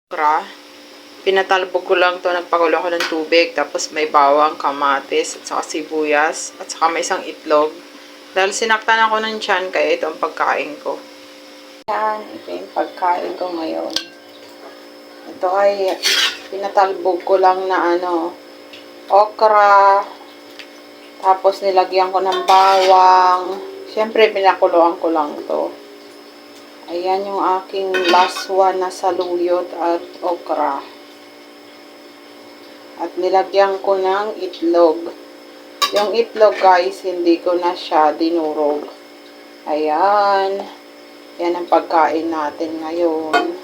okra. Pinatalbog ko lang to, nagpakulo ko ng tubig, tapos may bawang, kamatis, at saka sibuyas, at saka may isang itlog. Dahil sinaktan ako ng tiyan, kaya ito ang pagkain ko. Yan, ito yung pagkain ko ngayon. Ito ay pinatalbog ko lang na okra, tapos nilagyan ko ng bawang. Siyempre, pinakuluan ko lang to. Ayan yung aking last one na saluyot at okra. At nilagyan ko ng itlog. Yung itlog guys, hindi ko na siya dinurog. Ayan. Yan ang pagkain natin ngayon.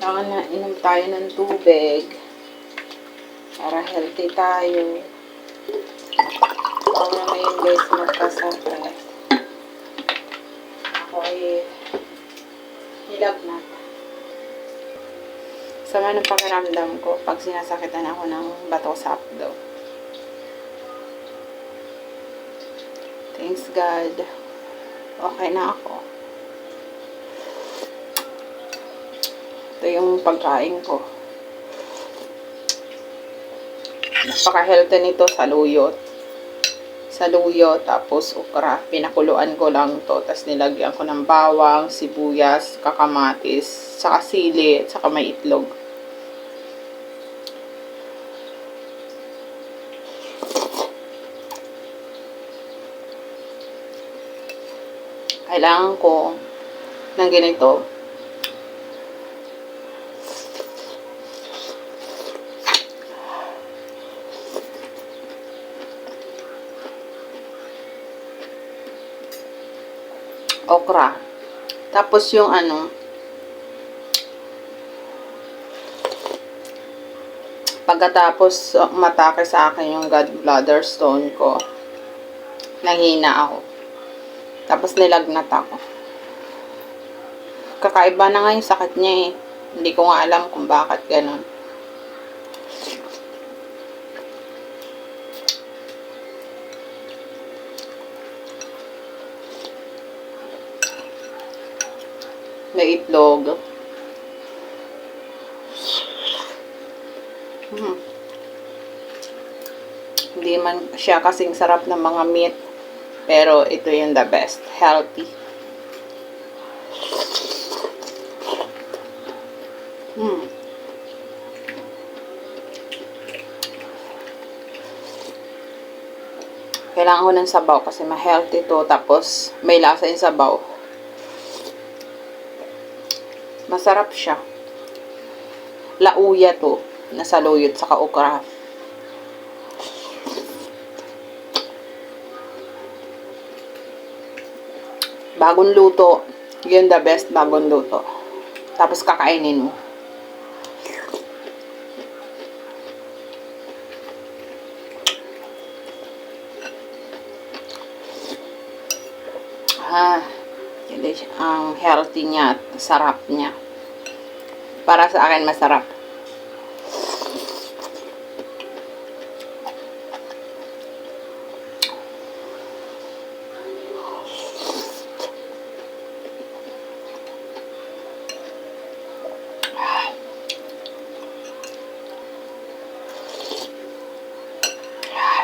Kailangan na inom tayo ng tubig. Para healthy tayo. Ako na ngayon guys magkasakit. Ako ay nilagnat. Sama ng pakiramdam ko pag sinasakitan ako ng bato sa abdo. Thanks God. Okay na ako. Ito yung pagkain ko. Napaka-healthy nito, saluyot. Saluyot, tapos okra. Pinakuluan ko lang to. Tapos nilagyan ko ng bawang, sibuyas, kakamatis, saka sili, saka may itlog. Kailangan ko ng ganito. Okra. Tapos yung pagkatapos matake sa akin yung gallbladder stone ko, nahina ako. Tapos nilagnat ako. Kakaiba na nga yung sakit niya eh. Hindi ko nga alam kung bakit ganun. May itlog. Hindi man siya kasing sarap ng mga meat. Pero ito yung the best. Healthy. Kailangan ko ng sabaw kasi ma-healthy to. Tapos may lasa yung sabaw. Masarap siya. Lauya to. Nasaluyot sa okra. Bagong luto. Yun the best bagong luto. Tapos kakainin mo. Yun ang healthy niya at sarap niya. Para sa akin masarap.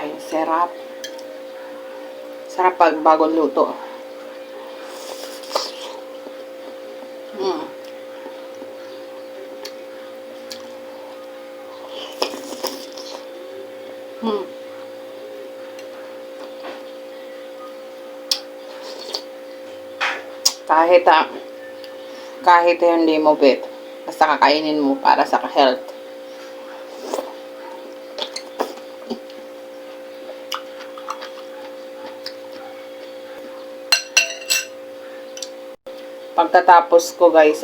Ay, sarap. Sarap pag bagong luto. Kahit hindi mo bet, basta kakainin mo para sa health. Pagkatapos ko guys,